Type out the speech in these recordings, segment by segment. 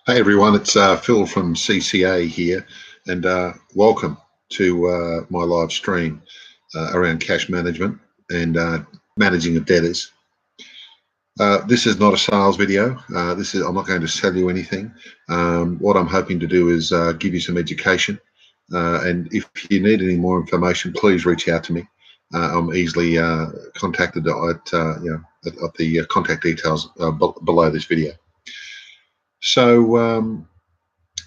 Hey everyone, it's Phil from CCA here, and welcome to my live stream around cash management and managing of debtors. This is not a sales video. I'm not going to sell you anything. What I'm hoping to do is give you some education, and if you need any more information, please reach out to me. I'm easily contacted at the contact details below this video. So.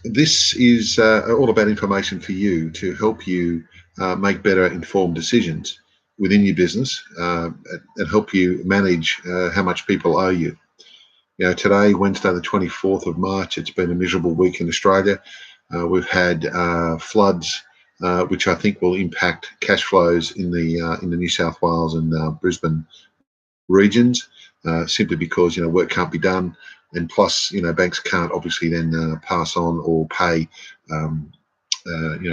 This is all about information for you to help you make better informed decisions within your business and help you manage how much people owe you. You know, today, Wednesday, the 24th of March, it's been a miserable week in Australia. We've had floods, which I think will impact cash flows in the New South Wales and Brisbane regions, simply because work can't be done, and plus banks can't obviously then pass on or pay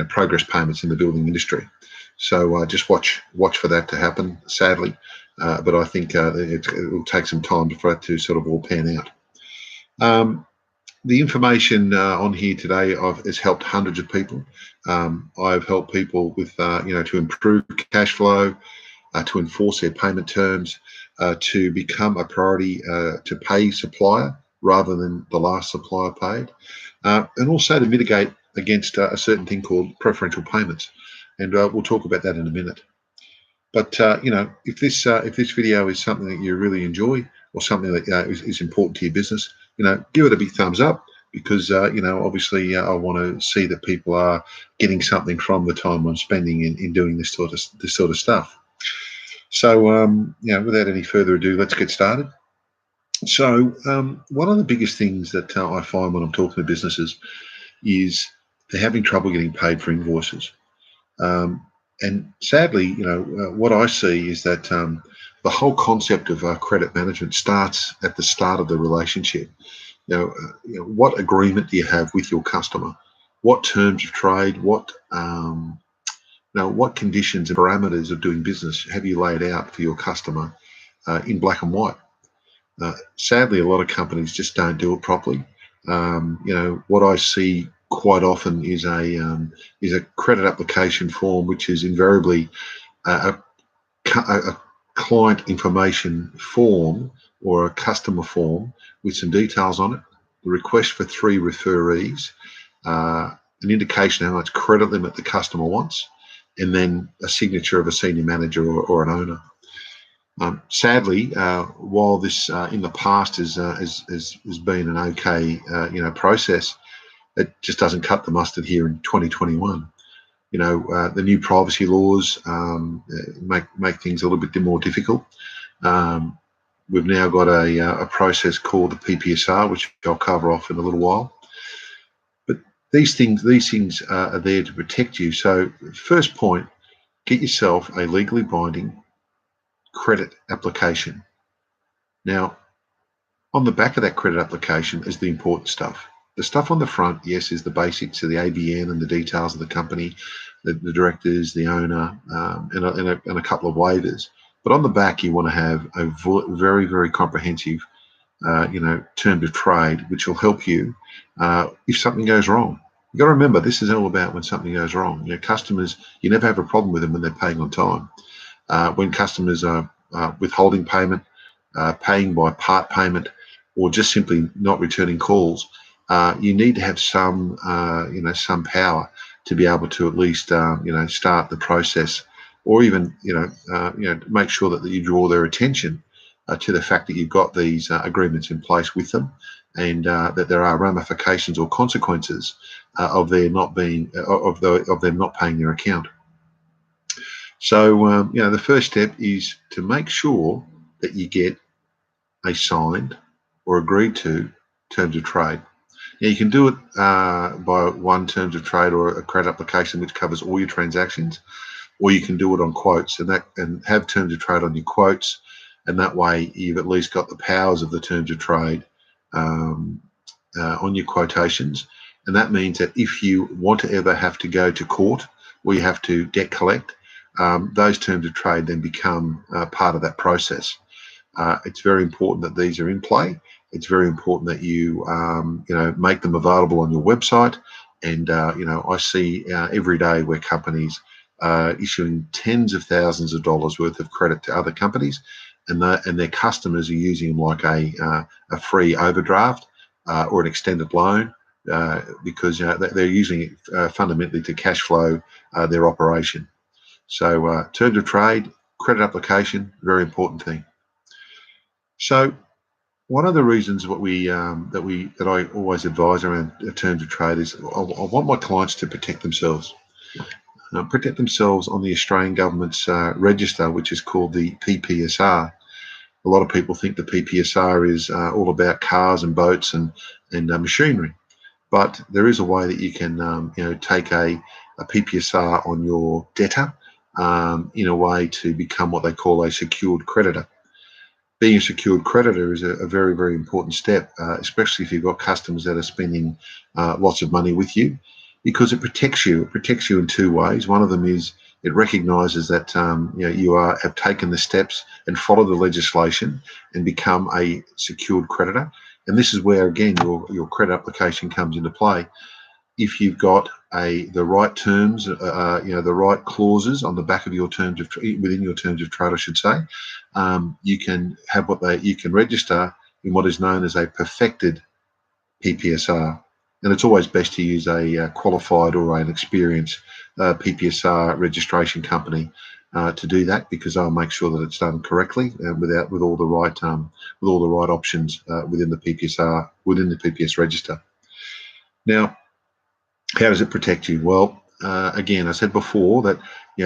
progress payments in the building industry. So just watch for that to happen, sadly, but I think it will take some time for that to sort of all pan out. The information on here today has helped hundreds of people. I've helped people with to improve cash flow, to enforce their payment terms, to become a priority to pay supplier rather than the last supplier paid, and also to mitigate against a certain thing called preferential payments. And we'll talk about that in a minute. But if this video is something that you really enjoy or something that is important to your business, give it a big thumbs up, because obviously I want to see that people are getting something from the time I'm spending in doing this sort of stuff. So, without any further ado, let's get started. So, one of the biggest things that I find when I'm talking to businesses is they're having trouble getting paid for invoices. And sadly, what I see is that the whole concept of credit management starts at the start of the relationship. What agreement do you have with your customer? What terms of trade? What conditions and parameters of doing business have you laid out for your customer in black and white? Sadly, a lot of companies just don't do it properly. What I see quite often is a credit application form, which is invariably a client information form or a customer form with some details on it, the request for 3 referees, an indication how much credit limit the customer wants, and then a signature of a senior manager or an owner. Sadly, while this in the past has been an okay process, it just doesn't cut the mustard here in 2021. The new privacy laws make things a little bit more difficult. We've now got a process called the PPSR, which I'll cover off in a little while. But these things are there to protect you. So, first point, get yourself a legally binding credit application. Now, on the back of that credit application is the important stuff. The stuff on the front, yes, is the basics of the ABN and the details of the company, the directors, the owner, and a couple of waivers. But on the back, you want to have a very, very comprehensive, term of trade, which will help you if something goes wrong. You've got to remember, this is all about when something goes wrong. Customers, you never have a problem with them when they're paying on time. When customers are withholding payment, paying by part payment, or just simply not returning calls, you need to have some power to be able to at least start the process, or even make sure that you draw their attention to the fact that you've got these agreements in place with them, and that there are ramifications or consequences of them not paying their account. So the first step is to make sure that you get a signed or agreed to terms of trade. Now, you can do it by one terms of trade or a credit application which covers all your transactions, or you can do it on quotes and have terms of trade on your quotes, and that way you've at least got the powers of the terms of trade on your quotations. And that means that if you want to ever have to go to court or you have to debt collect, those terms of trade then become part of that process. It's very important that these are in play. It's very important that you make them available on your website. And I see every day where companies are issuing tens of thousands of dollars worth of credit to other companies, and their customers are using them like a free overdraft or an extended loan, because they're using it fundamentally to cash flow their operation. So terms of trade, credit application, very important thing. So one of the reasons that I always advise around terms of trade is I want my clients to protect themselves. Protect themselves on the Australian government's register, which is called the PPSR. A lot of people think the PPSR is all about cars and boats and machinery, but there is a way that you can take a PPSR on your debtor in a way to become what they call a secured creditor. Being a secured creditor is a very, very important step, especially if you've got customers that are spending lots of money with you, because it protects you. It protects you in two ways. One of them is it recognises that you have taken the steps and followed the legislation and become a secured creditor. And this is where, again, your credit application comes into play. If you've got the right terms, the right clauses on the back of your within your terms of trade, I should say, you can have you can register in what is known as a perfected PPSR, and it's always best to use a qualified or an experienced PPSR registration company to do that, because they'll make sure that it's done correctly and with all the right options within the PPS register. Now, how does it protect you? Well, again, I said before that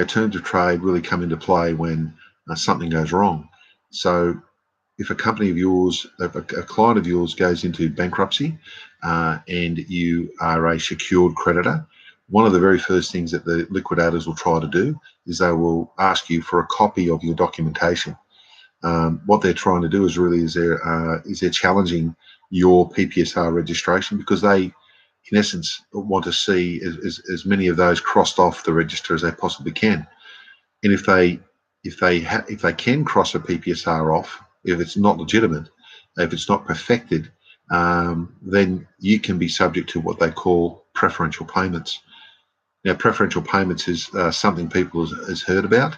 terms of trade really come into play when something goes wrong. So if a company of yours, a client of yours goes into bankruptcy and you are a secured creditor, one of the very first things that the liquidators will try to do is they will ask you for a copy of your documentation. What they're trying to do is they're challenging your PPSR registration, because they, in essence, want to see as many of those crossed off the register as they possibly can. And if they can cross a PPSR off, if it's not legitimate, if it's not perfected, then you can be subject to what they call preferential payments. Now, preferential payments is something people has heard about,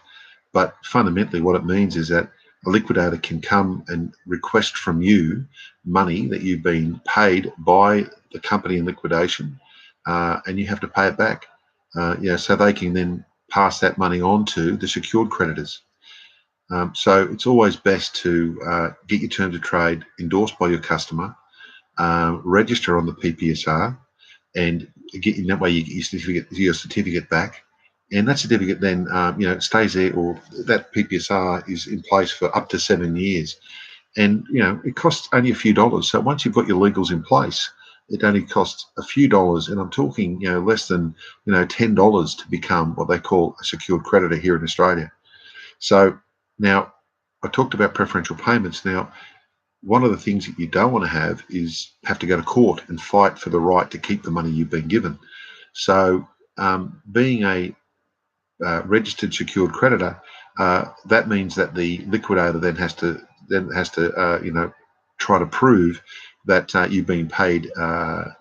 but fundamentally what it means is that a liquidator can come and request from you money that you've been paid by the company in liquidation, and you have to pay it back. So they can then pass that money on to the secured creditors. So it's always best to get your terms of trade endorsed by your customer, register on the PPSR, and in that way you get your certificate back. And that certificate then, stays there, or that PPSR is in place for up to 7 years. And, it costs only a few dollars. So once you've got your legals in place, it only costs a few dollars. And I'm talking, less than, $10 to become what they call a secured creditor here in Australia. So now I talked about preferential payments. Now, one of the things that you don't want to have to go to court and fight for the right to keep the money you've been given. So being a registered secured creditor, that means that the liquidator then has to try to prove that you've been paid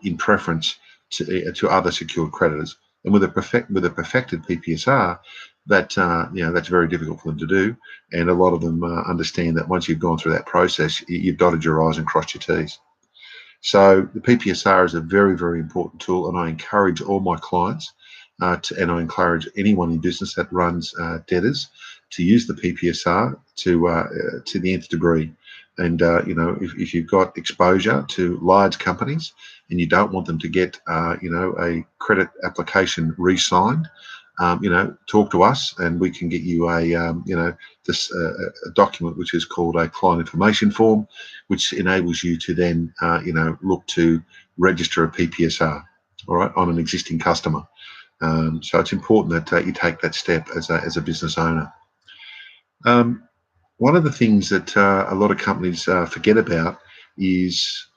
in preference to other secured creditors. And with a perfected PPSR, that's very difficult for them to do. And a lot of them understand that once you've gone through that process, you've dotted your I's and crossed your T's. So the PPSR is a very, very important tool, and I encourage all my clients and I encourage anyone in business that runs debtors to use the PPSR to the nth degree. And if you've got exposure to large companies and you don't want them to get a credit application re-signed, talk to us and we can get you a document which is called a client information form, which enables you to then look to register a PPSR, all right, on an existing customer. So it's important that you take that step as a business owner. One of the things that a lot of companies forget about is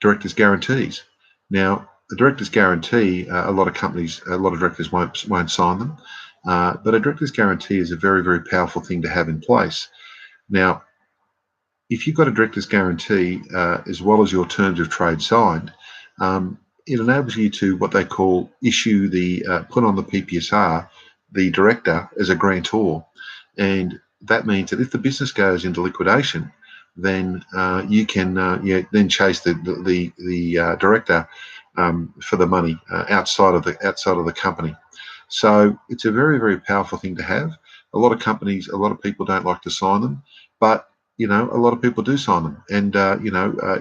directors' guarantees. Now, a director's guarantee, a lot of directors won't sign them, but a director's guarantee is a very, very powerful thing to have in place. Now, if you've got a director's guarantee as well as your terms of trade signed, it enables you to what they call issue the put on the PPSR the director as a grantor, and that means that if the business goes into liquidation, then you can then chase the director for the money outside of the company. So it's a very, very powerful thing to have. A lot of companies, a lot of people don't like to sign them, but a lot of people do sign them. And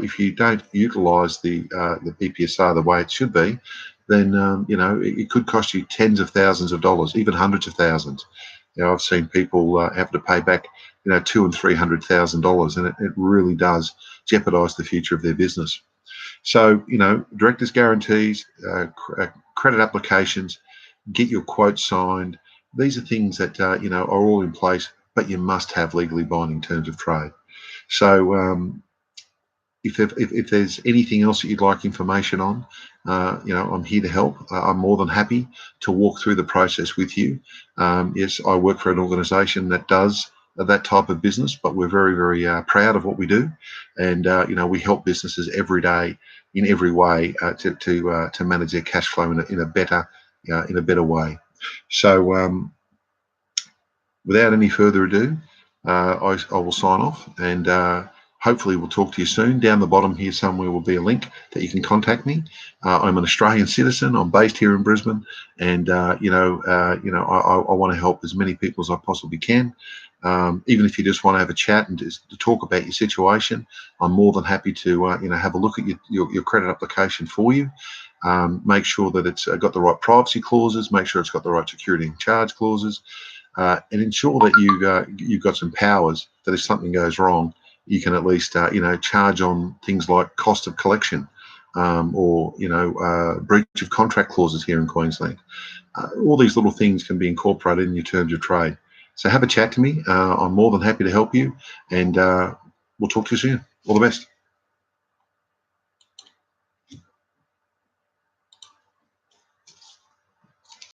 if you don't utilise the PPSR the way it should be, then it could cost you tens of thousands of dollars, even hundreds of thousands. I've seen people have to pay back $200,000 and $300,000, and it really does jeopardise the future of their business. So directors' guarantees, credit applications, get your quote signed. These are things that are all in place, but you must have legally binding terms of trade. So if there's anything else that you'd like information on, I'm here to help. I'm more than happy to walk through the process with you. Yes, I work for an organisation that does that type of business, but we're very, very proud of what we do, and we help businesses every day in every way to manage their cash flow in a better way. So without any further ado, I will sign off, and hopefully we'll talk to you soon. Down the bottom here somewhere will be a link that you can contact me. I'm an Australian citizen. I'm based here in Brisbane, and I want to help as many people as I possibly can. Even if you just want to have a chat and just to talk about your situation, I'm more than happy to have a look at your credit application for you. Make sure that it's got the right privacy clauses. Make sure it's got the right security and charge clauses, and ensure that you've got some powers that if something goes wrong, you can at least charge on things like cost of collection, or breach of contract clauses here in Queensland. All these little things can be incorporated in your terms of trade. So have a chat to me. I'm more than happy to help you, and we'll talk to you soon. All the best.